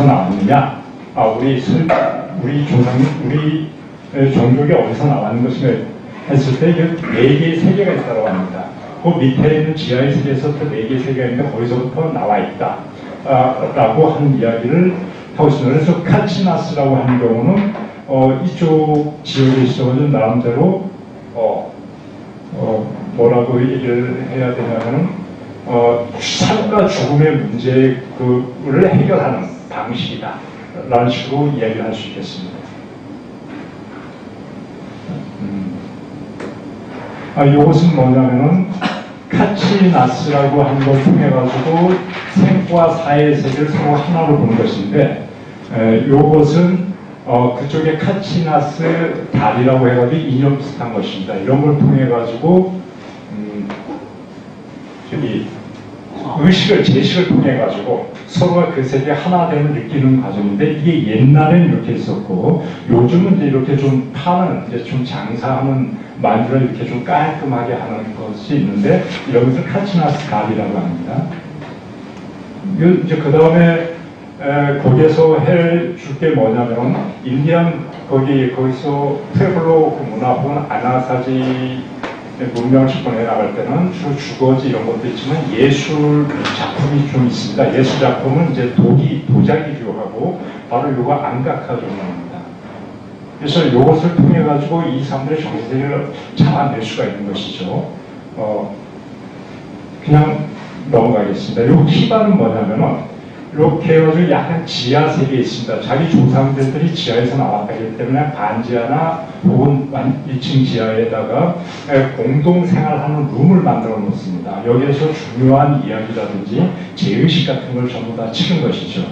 어디서 나왔느냐? 우리 조상님, 우리 종족이 어디서 나왔는 것인가 했을 때 네 개의 세계가 있다고 합니다. 그 밑에 있는 지하의 세계에서 또 네 개의 세계가 있는데 거기서부터 나와 있다. 라고 하는 이야기를 하고 있습니다. 그래서 카치나스라고 하는 경우는 이쪽 지역에 있어가지고 나름대로 뭐라고 얘기를 해야 되냐면은 삶과 죽음의 문제를 해결하는 방식이다 라는 식으로 이야기를 할 수 있겠습니다. 이것은 뭐냐면은 카치나스라고 하는 걸 통해 가지고 생과 사의 세계를 서로 하나로 보는 것인데, 이것은 그쪽에 카치나스 달이라고 해가지고 인연 비슷한 것입니다. 이런 걸 통해 가지고 제식을 통해 가지고 서로가 그 세계 하나됨을 느끼는 과정인데, 이게 옛날에는 이렇게 있었고 요즘은 이제 이렇게 좀 파는 이제 좀 장사하는 만두를 이렇게 좀 깔끔하게 하는 것이 있는데, 이런 것을 카치나스 달이라고 합니다. 이제 그 다음에 거기에서 해줄 게 뭐냐면, 인디안 거기서 푸에블로 그 문화 혹은 아나사지 문명을 접근해 나갈 때는 주로 주거지 이런 것도 있지만 예술 작품이 좀 있습니다. 예술 작품은 이제 도자기류하고 바로 요거 안각화종입니다. 그래서 이것을 통해 가지고 이 사람들의 정세를 잡아낼 수가 있는 것이죠. 그냥 넘어가겠습니다. 요 키바는 뭐냐면은 이렇게 해가지고 약간 지하 세계에 있습니다. 자기 조상들이 지하에서 나왔기 때문에 반지하나 혹은 1층 지하에다가 공동 생활하는 룸을 만들어 놓습니다. 여기에서 중요한 이야기라든지 제의식 같은 걸 전부 다 치는 것이죠.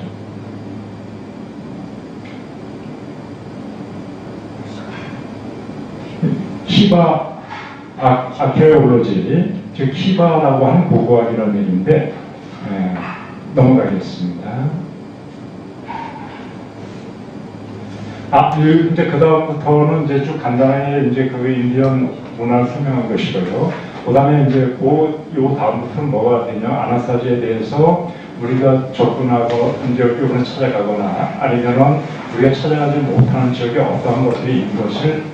키바 아케올로지, 즉 키바라고 하는 고고학이라는 얘기인데, 넘어가겠습니다. 이제 그 다음부터는 이제 쭉 간단하게 이제 그 인디언 문화를 설명한 것이고요. 그 다음에 이제 요 다음부터는 뭐가 되냐, 아나사지에 대해서 우리가 접근하고 이제 이번에 찾아가거나 아니면은 우리가 찾아가지 못하는 지역에 어떠한 것들이 있는 것을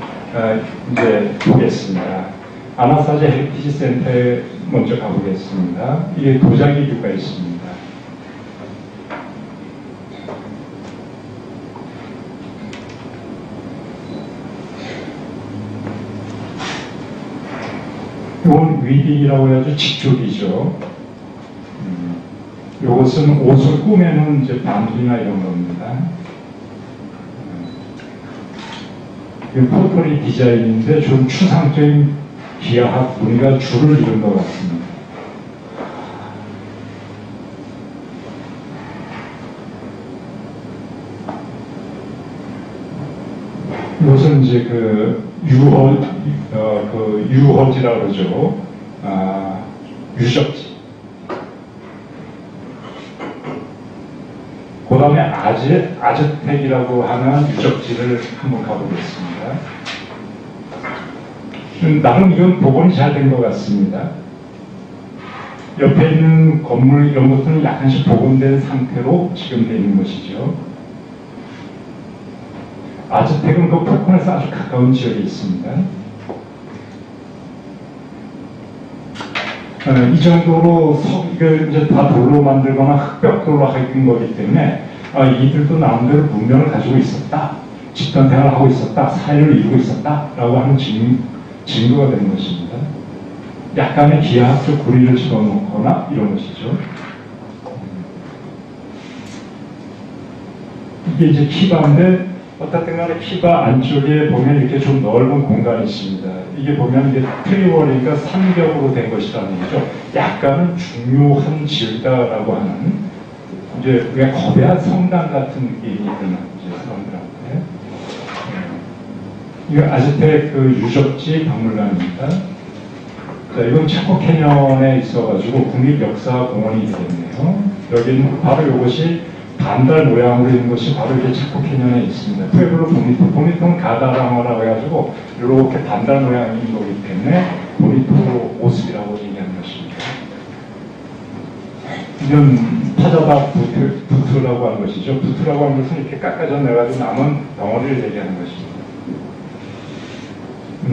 이제 보겠습니다. 아나사지 헤리티지 센터에 먼저 가보겠습니다. 이게 도자기류가 있습니다. 이건 위빙이라고 해가지고 직조기죠. 이것은 옷을 꾸며놓은 이제 반지나 이런 겁니다. 이건 포토리 디자인인데 좀 추상적인 기하학 무늬가 줄을 이룬 것 같습니다. 이것은 이제 유허지라고 그러죠. 유적지. 그 다음에 아즈텍이라고 하는 유적지를 한번 가보겠습니다. 나름 이건 복원이 잘 된 것 같습니다. 옆에 있는 건물 이런 것들은 약간씩 복원된 상태로 지금 되어 있는 것이죠. 아즈텍은 그 폭군에서 아주 가까운 지역에 있습니다. 이 정도로 이걸 이제 다 돌로 만들거나 흑벽돌로 하긴 거기 때문에 이들도 나름대로 문명을 가지고 있었다, 집단 생활을 하고 있었다, 사회를 이루고 있었다라고 하는 증거가 되는 것입니다. 약간의 기하학적 고리를 집어넣거나 이런 것이죠. 이게 이제 키바인데, 어쨌든 간에 키바 안쪽에 보면 이렇게 좀 넓은 공간이 있습니다. 이게 보면 이게 트리워리가 삼겹으로 된 것이라는 얘기죠. 약간은 중요한 지역이다라고 하는, 이제 그냥 거대한 성당 같은 느낌이 있는 사람들한테. 이거 아즈텍 그 유적지 박물관입니다. 자, 이건 차코 캐년에 있어가지고 국립역사공원이 되겠네요. 여기는 바로 이것이 반달 모양으로 있는 것이 바로 이렇게 차코 캐년에 있습니다. 푸에블로 보니토는 가다랑어라고 해가지고 이렇게 반달 모양인 거기 때문에 보니토 모습이라고 얘기하는 것입니다. 이런 타자다 부트라고 하는 것이죠. 부트라고 하는 것은 이렇게 깎아져 내가지고 남은 덩어리를 얘기하는 것입니다.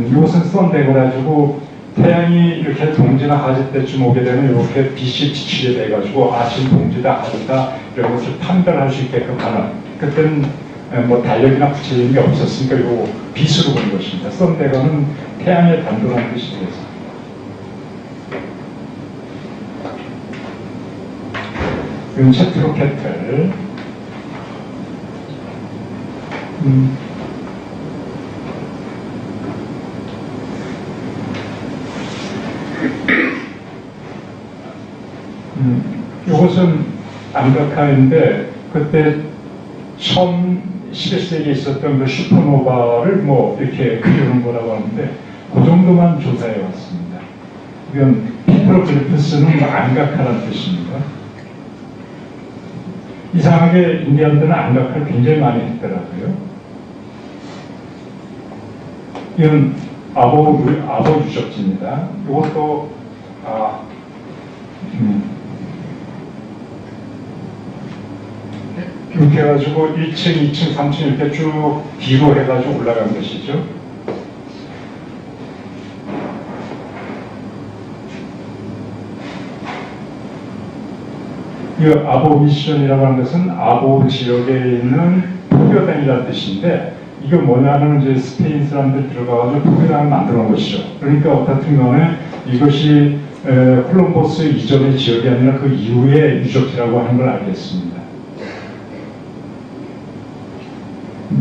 이것은 썬돼가지고 태양이 이렇게 동지나 가지 때쯤 오게 되면 이렇게 빛이 비치게 돼가지고 지금 동지다 가지다 이런 것을 판별할 수 있게끔 하는, 그때는 뭐 달력이나 구체적인 게 없었으니까 이 빛으로 보는 것입니다. 썬돼가는 태양의 단도라는 뜻이 되겠습니다. 이건 체트로케틀. 이것은 암각화인데 그때 처음 11세기에 있었던 그 슈퍼노바를 뭐 이렇게 그리는 거라고 하는데 그 정도만 조사해 왔습니다. 이건 피트로글리프스는 암각화라는 뜻입니다. 이상하게 인디언들은 암각화를 굉장히 많이 했더라고요. 이건 아보 유적지입니다. 이것도 이렇게 해가지고 1층, 2층, 3층 이렇게 쭉 뒤로 해가지고 올라간 것이죠. 이 아보 미션이라고 하는 것은 아보 지역에 있는 포교당이라는 뜻인데, 이거 뭐냐면 이제 스페인 사람들 들어가가지고 포교당을 만들어 놓은 것이죠. 그러니까 어떻든 간에 이것이 콜럼버스 이전의 지역이 아니라 그 이후의 유적지라고 하는 걸 알겠습니다.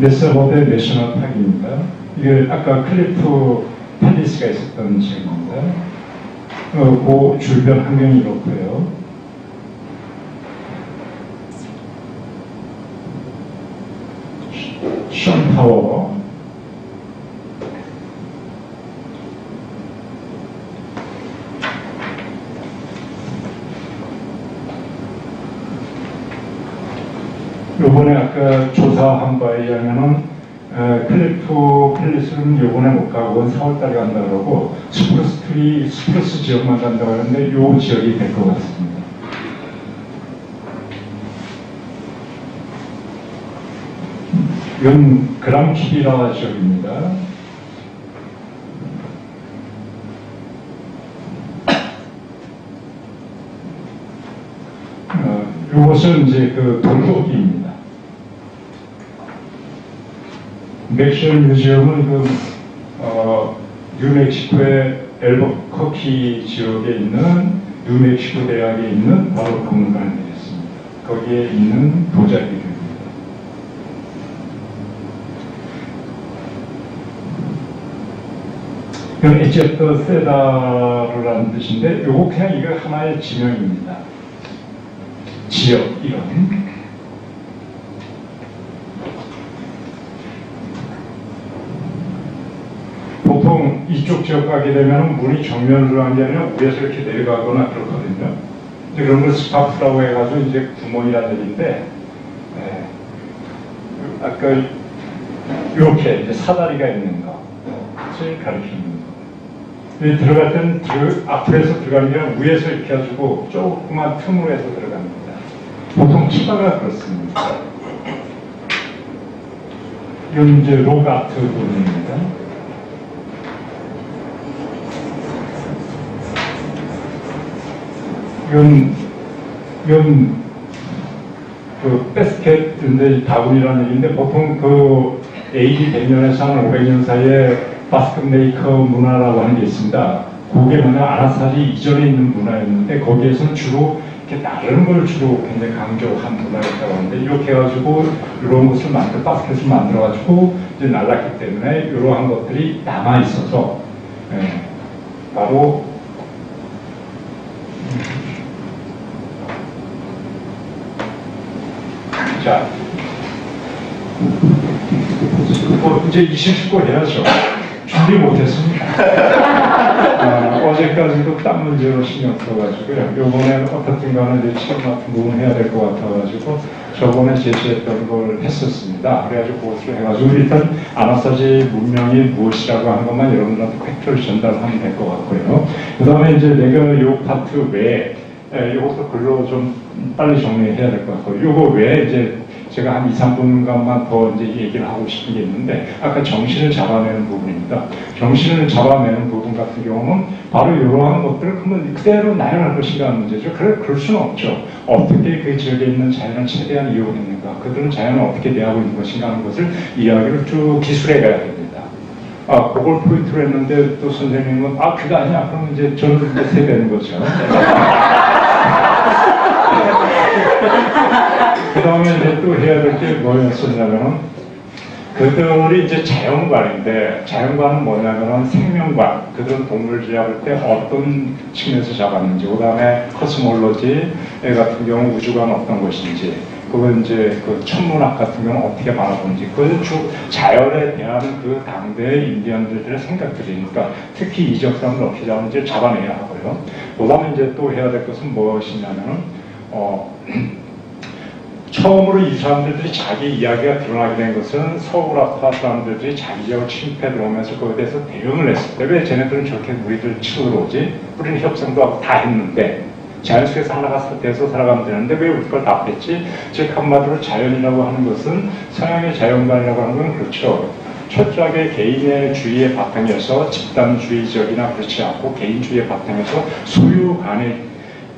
메사버드 내셔널 파크입니다. 이게 아까 클리프 팰리스가 있었던 지역입니다. 그 주변 환경이 이렇고요. 션 타워, 요번에 아까 조사한 바에 의하면은 클리프 팰리스는 요번에 못 가고 4월달에 간다 그러고 스프루스 지역만 간다고 하는데 요 지역이 될 것 같습니다. 이건 그랑키비라 지역입니다. 이것은 이제 그 돌도끼입니다. 맥셜 뮤지엄은 뉴멕시코의 엘버커키 지역에 있는 뉴멕시코 대학에 있는 바로 박물관이 되겠습니다. 거기에 있는 도자기들입니다. 이건 에지프트 세다르라는 뜻인데 요거 그냥 이거 하나의 지명입니다. 지역 이름. 보통 이쪽 지역 가게 되면 문이 정면으로 한 게 아니라 위에서 이렇게 내려가거나 그렇거든요. 그런 걸 스파프라고 해가지고 이제 구멍이라는 얘기인데, 아까 이렇게 이제 사다리가 있는 것을 가리키는 거. 들어갈 때는 앞에서 들어가는 게 아니라 위에서 이렇게 해가지고 조그만 틈으로 해서 들어갑니다. 보통 치마가 그렇습니다. 이건 이제 록아트 부분입니다. 이건 그 베스켓인데 다군이라는 얘기인데 보통 그 AD 100년에서 한 500년 사이에 바스크 메이커 문화라고 하는 게 있습니다. 그게 뭐냐 아라사리 이전에 있는 문화였는데 거기에서는 주로 이렇게 나르는 걸 주로 굉장히 강조한 문화였다고 하는데 이렇게 해가지고 이런 것을 바스켓을 만들어가지고 이제 날랐기 때문에 이러한 것들이 남아 있어서 바로 자, 이제 20고 해야죠. 준비 못했습니다. 어제까지도 땀 문제로 신경 써가지고요. 요번에는 어떻든 간에 이제 치료 같은 부분 해야 될 것 같아가지고 저번에 제시했던 걸 했었습니다. 그래가지고 그것을 해가지고 일단 아나사지 문명이 무엇이라고 하는 것만 여러분들한테 팩트를 전달하면 될 것 같고요. 그 다음에 이제 내가 요 파트 외에 이것도 글로 좀 빨리 정리해야 될 것 같고, 요거 외에 이제 제가 한 2, 3분간만 더 이제 얘기를 하고 싶은 게 있는데, 아까 정신을 잡아내는 부분입니다. 정신을 잡아내는 부분 같은 경우는 바로 이러한 것들을 그러면 그대로 나열할 것인가 하는 문제죠. 그럴 수는 없죠. 어떻게 그 지역에 있는 자연을 최대한 이용했는가, 그들은 자연을 어떻게 대하고 있는 것인가 하는 것을 이야기를 쭉 기술해 가야 됩니다. 그걸 포인트로 했는데 또 선생님은 그거 아니야. 그럼 이제 저는 이제 세대는 거죠. 그 다음에 이제 또 해야 될 게 뭐였었냐면은, 그들이 이제 자연관인데, 자연관은 뭐냐면은 생명관, 그들은 동물을 잡을 때 어떤 측면에서 잡았는지, 그 다음에 코스몰로지 같은 경우 우주관 어떤 것인지, 그건 이제 그 천문학 같은 경우는 어떻게 바라보는지, 그것은 주 자연에 대한 그 당대의 인디언들의 생각들이니까, 특히 이적 사람을 어떻게 잡는지 잡아내야 하고요. 그 다음에 이제 또 해야 될 것은 무엇이냐면은, 처음으로 이 사람들이 자기 이야기가 드러나게 된 것은 서울 아파 사람들이 자기 지역을 침입해 들어오면서 그거에 대해서 대응을 했을 때, 왜 쟤네들은 저렇게 우리들 치고 들어오지? 우리는 협상도 하고 다 했는데, 자연 속에서 하나가 돼서 살아가면 되는데 왜 우리 걸 다 뺐지? 즉 한마디로 자연이라고 하는 것은, 서양의 자연관이라고 하는 건 그렇죠. 철저하게 개인의 주의의 바탕에서 집단주의적이나 그렇지 않고 개인주의의 바탕에서 소유관에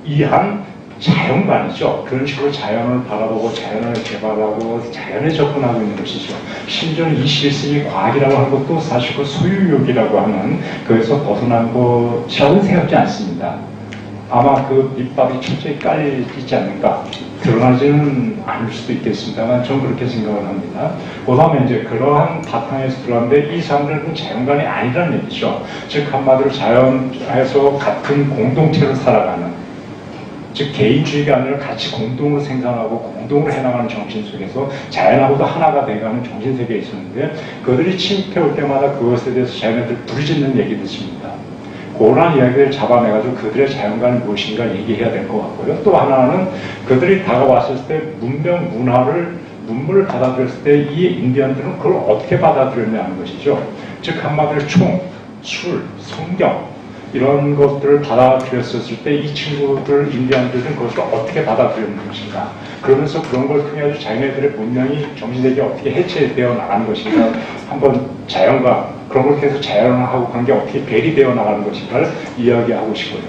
의한 자연관이죠. 그런 식으로 자연을 바라보고 자연을 개발하고 자연에 접근하고 있는 것이죠. 심지어는 21세기 과학이라고 하는 것도 사실 그 소유욕이라고 하는 그에서 벗어난 것이라고는 생각지 않습니다. 아마 그 밑밥이 철저히 깔리지 않는가, 드러나지는 않을 수도 있겠습니다만 저는 그렇게 생각을 합니다. 그 다음에 이제 그러한 바탕에서 들어왔는데 이 사람들은 자연관이 아니라는 얘기죠. 즉 한마디로 자연에서 같은 공동체로 살아가는, 즉 개인주의가 아니라 같이 공동으로 생산하고 공동으로 해나가는 정신 속에서 자연하고도 하나가 돼가는 정신세계에 있었는데, 그들이 침입해 올 때마다 그것에 대해서 자연애들 부르짖는 얘기 듣습니다. 그런 이야기를 잡아내가지고 그들의 자연관이 무엇인가 얘기해야 될 것 같고요. 또 하나는 그들이 다가왔을 때 문명, 문물을 받아들였을 때 이 인디언들은 그걸 어떻게 받아들였냐 하는 것이죠. 즉 한마디로 총, 술, 성경 이런 것들을 받아들였었을 때 이 친구들, 인디언들은 그것을 어떻게 받아들였는 것인가, 그러면서 그런 걸 통해 아주 자기네들의 문명이 정신세계에 어떻게 해체되어 나가는 것인가, 한번 자연과 그런 걸 통해서 자연하고 관계 어떻게 배리되어 나가는 것인가를 이야기하고 싶고요.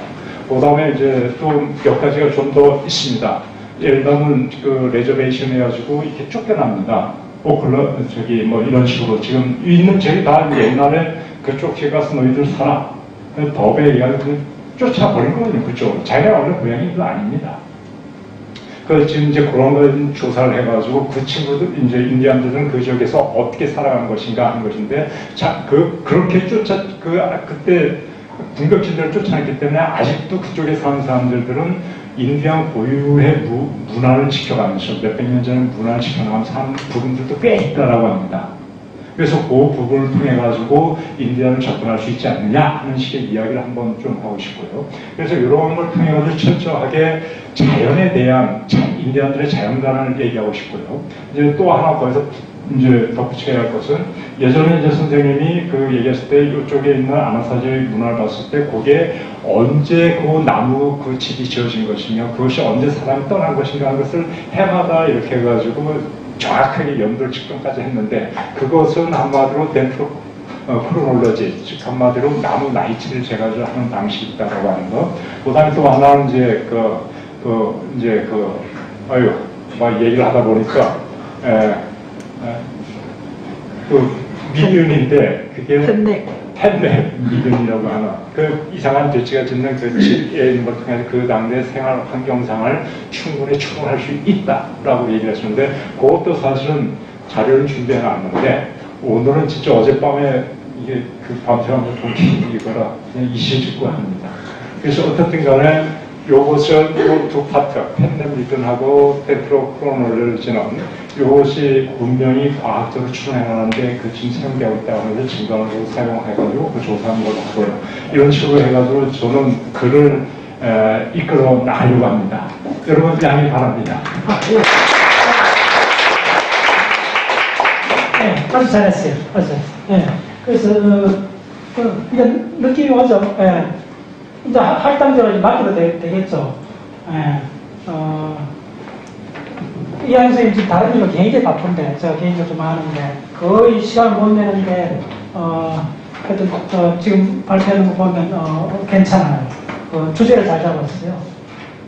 그 다음에 이제 또 몇 가지가 좀 더 있습니다. 예를 들면 그 레저베이션 해가지고 이렇게 쫓겨납니다. 저기 뭐 이런 식으로 지금 있는 저희 다 옛날에 그쪽 가서 너희들 살아. 법에 의해서 쫓아버린 거거든요. 그쪽. 자기가 원래 고향이 아닙니다. 지금 이제 그런 걸 조사를 해가지고 그 친구들, 이제 인디언들은 그 지역에서 어떻게 살아가는 것인가 하는 것인데, 그렇게 그때 군병진들을 쫓아냈기 때문에 아직도 그쪽에 사는 사람들은 인디언 고유의 문화를 지켜가면서 몇백 년 전에 문화를 지켜나가면서 사는 부분들도 꽤 있다라고 합니다. 그래서 그 부분을 통해가지고 인디언을 접근할 수 있지 않느냐 하는 식의 이야기를 한번 좀 하고 싶고요. 그래서 이런 걸 통해가지고 철저하게 자연에 대한 인디언들의 자연관을 얘기하고 싶고요. 이제 또 하나 거기서 이제 덧붙여야 할 것은, 예전에 이제 선생님이 그 얘기했을 때 이쪽에 있는 아나사지의 문화를 봤을 때 그게 언제 그 나무 그 집이 지어진 것이며 그것이 언제 사람이 떠난 것인가 하는 것을 해마다 이렇게 해가지고 정확하게 연도를 측정까지 했는데, 그것은 한마디로 크로놀로지, 즉 한마디로 나무 나이치를 재가지고 하는 방식이 있다고 하는 거. 그 다음에 또 하나는 이제 막 얘기를 하다 보니까 미디언인데 그게 펜네 미디언이라고 하는 그 이상한 돼지가 짓는 그 집에 있는 걸 통해서 그 당대 생활 환경상을 충분히 추론할 수 있다라고 얘기를 했었는데, 그것도 사실은 자료를 준비해 놨는데 오늘은 진짜 어젯밤에 이게 그 밤새면서 보기 이거라 그냥 이실직고 합니다. 그래서 어떻든 간에 요것은 요 두 파트, 펜네 미디언하고 데트로크로놀로지는 이것이 분명히 과학적으로 추론해나가는데 그 지금 사용되고 있다고 하면서 증거로 사용해가지고 그 조사한 걸로 하고요. 이런 식으로 해가지고 저는 글을 이끌어 나가려고 합니다. 여러분 양해 바랍니다. 네, 아주 잘했어요. 아주. 네. 그래서 이건 느낌이 오죠. 네. 이제 할당제로 맡기도 되겠죠. 네. 이하영 선생님 지금 다른 일로 굉장히 바쁜데, 제가 개인적으로 좀 아는데, 거의 시간을 못 내는데, 하여튼, 지금 발표하는 거 보면, 괜찮아요. 주제를 잘 잡았어요.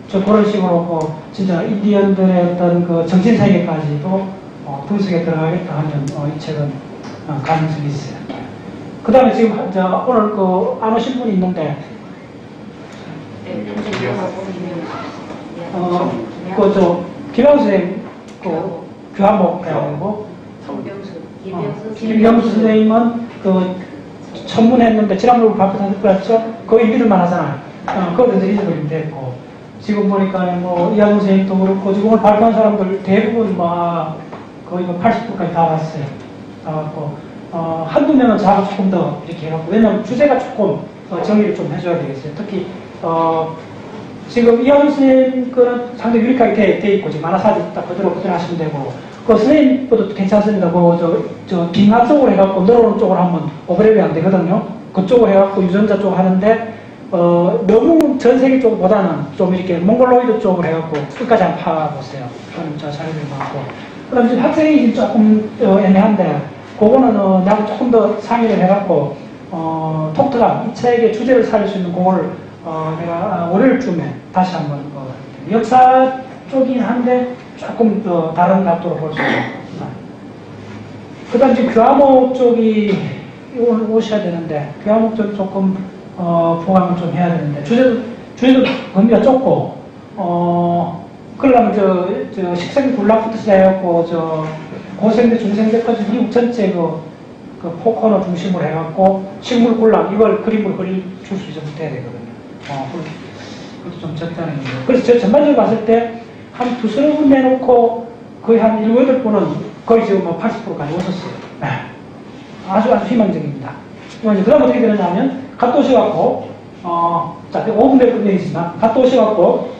저 그런 식으로, 진짜 인디언들의 어떤 그 정신세계까지도, 분석에 들어가겠다 하면, 이 책은, 가능성이 있어요. 그 다음에 지금, 오늘 안 오신 분이 있는데, 김영수 선생님, 교환목 해가지고, 김영수 선생님은 천문했는데, 지난번에 발표한 거 같죠? 거의 믿을만 하잖아요. 그것도 잊어버리면 됐고, 지금 보니까 이하영 선생님도 그렇고, 지금 오늘 발표한 사람들 대부분 거의 80%까지 다 왔어요. 다 왔고, 한두 명은 자가 조금 더 이렇게 해갖고, 왜냐면 주제가 조금 정리를 좀 해줘야 되겠어요. 특히, 지금 이하영 선생님 거는 상당히 유리하게 돼 있고, 지금 만화사진 딱 그대로 하시면 되고, 선생님 것도 괜찮습니다. 빙하 쪽으로 해갖고, 늘어오는 쪽으로 하면 오버랩이 안 되거든요. 그쪽으로 해갖고 유전자 쪽 하는데, 너무 전 세계 쪽보다는 좀 이렇게 몽골로이드 쪽으로 해갖고 끝까지 한번 파보세요. 그럼 저 자료를 받고. 그 다음에 지금 학생이 조금 애매한데, 그거는 나하고 조금 더 상의를 해갖고, 톡트가 이 책의 주제를 살릴 수 있는 그걸 내가 월요일쯤에 다시 한번 역사 쪽이긴 한데 조금 더 다른 각도로 볼 수 있는. 그 다음 지금 교화목 쪽이 오늘 오셔야 되는데, 교화목 쪽 조금 보강을 좀 해야 되는데, 주제도 범위가 좁고, 그러려면 저 식생 군락부터 시작해갖고, 고생대, 중생대까지 미국 전체 그 포커너 중심으로 해갖고, 식물 군락, 이걸 그림으로 그려줄 수 있으면 돼야 되거든요. 그것도 좀 적다는 거예요. 그래서 제가 전반적으로 봤을 때, 한 두서너 분 내놓고, 거의 한 7, 8분은 거의 지금 80%까지 오셨어요. 네. 아주 희망적입니다. 그 다음 어떻게 되느냐면, 갔다 오셔갖고, 자, 5분 내에 끝내겠습니다. 갔다 오셔갖고,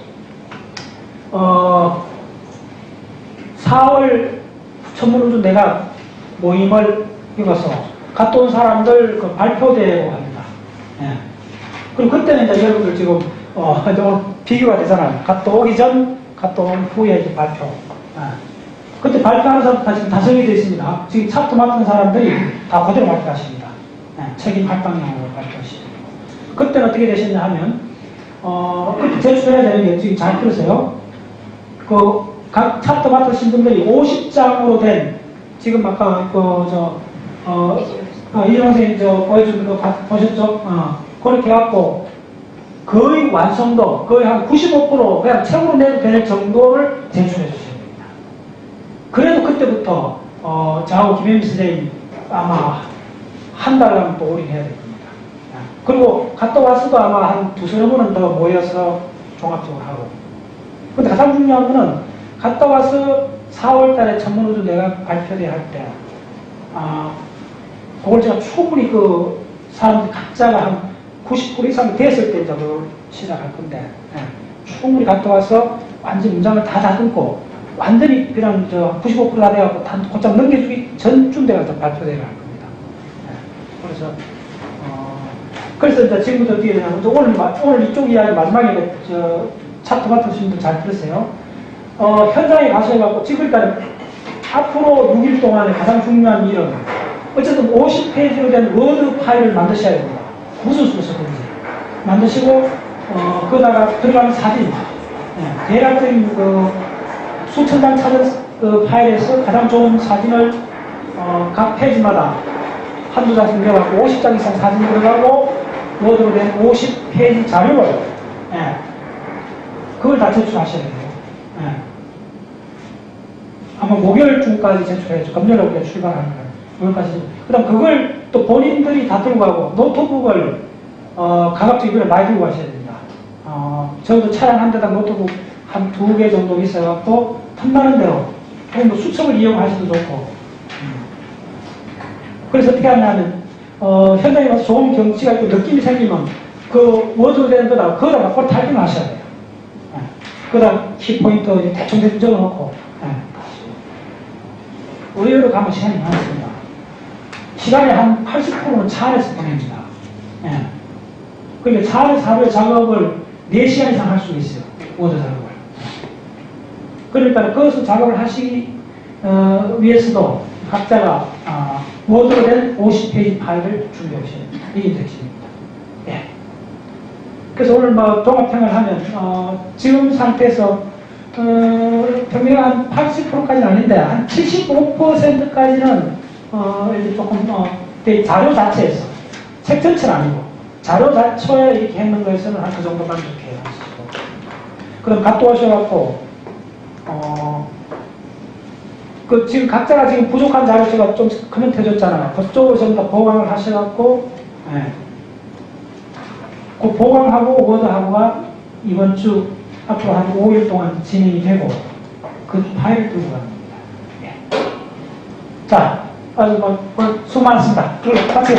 4월 천문우주 내가 모임을 이뤄서 갔다 온 사람들 발표대회로 합니다. 예. 그럼 그때는 이제 여러분들 지금, 오늘 비교가 되잖아요. 갔다 오기 전, 갔다 온 후에 이제 발표. 예. 그때 발표하는 사람 다 지금 다 정해져 있습니다. 지금 차트 맡은 사람들이 다 그대로 발표하십니다. 예. 책임 활동량으로 발표하시죠. 그때는 어떻게 되셨냐 하면, 그때 제출해야 되는 게 지금 잘 들으세요. 각 차트 맡으신 분들이 50장으로 된, 지금 아까 이정원 선생님 보여준 거 보셨죠? 그렇게 해갖고, 거의 완성도, 거의 한 95% 그냥 책으로 내도 될 정도를 제출해 주셔야 됩니다. 그래도 그때부터, 저하고 김현미 선생님 아마 한 달 남은 또 올인해야 됩니다. 그리고 갔다 왔어도 아마 한 두서너 분은 더 모여서 종합적으로 하고. 근데 가장 중요한 거는 갔다 와서 4월 달에 천문우주 내가 발표대 할 때, 그걸 제가 충분히 사람들 각자가 한 90% 이상 됐을 때 이제 그걸 시작할 건데, 충분히 갔다 와서 완전히 문장을 다 다듬고, 완전히 그냥 95%다 돼갖고 곧장 넘겨주기 전쯤 돼가지고 발표대를 할 겁니다. 그래서 이제 지금부터 어떻게 되냐면, 오늘 이쪽 이야기 마지막에 차트 맡으신 분 잘 들으세요. 현장에 가셔갖고 찍을 앞으로 6일 동안에 가장 중요한 일은 어쨌든 50페이지로 된 워드 파일을 만드셔야 됩니다. 무슨 수로 쓰든지 만드시고, 거기다가 들어가는 사진, 대략적인 수천 장 찾은 파일에서 가장 좋은 사진을 각 페이지마다 한두 장씩 내갖고 50장 이상 사진이 들어가고 워드로 된 50페이지 자료를 그걸 다 제출하셔야 돼요. 아마 목요일쯤까지 제출해야죠. 금요일에 우리가 출발하는 거예요. 오늘까지. 그 다음 그걸 또 본인들이 다 들고 가고 노트북을 가급적 많이 들고 가셔야 됩니다. 저도 차량 한 대당 노트북 한 2개 정도 있어갖고 탐나는 대로 혹은 수첩을 이용하셔도 좋고. 그래서 어떻게 하냐면 현장에 와서 좋은 경치가 있고 느낌이 생기면 그 워드로 되는 거다 그거다가 꼭 타이핑을 하셔야 돼요. 그 다음 키포인트 대충 적어놓고 의외로 가면 시간이 많습니다. 시간의 한 80%는 차 안에서 보냅니다. 그러니까 차 안에서 하루에 작업을 4시간 이상 할 수 있어요. 워드 작업을. 그러니까 그것을 작업을 하시기 위해서도 각자가 워드로 된 50페이지 파일을 준비해 오셔야 됩니다. 이게 핵심입니다. 예. 그래서 오늘 뭐 종합평을 하면 지금 상태에서 평균 한 80%까지는 아닌데 한 75%까지는 이렇게 조금 자료 자체에서 책 전체는 아니고 자료 자체에 이렇게 했는 거에서는 한 그 정도만 이렇게 하시고 그럼 갖고 오셔갖고 그 지금 각자가 지금 부족한 자료 제가 좀 코멘트 해줬잖아요. 그쪽으로 전부 다 보강을 하셔갖고 예. 그 보강하고 워드하고가 이번 주 앞으로 한 5일 동안 진행이 되고 그 파일을 들고 갑니다. 예. 자, 수고 많았습니다. 박수.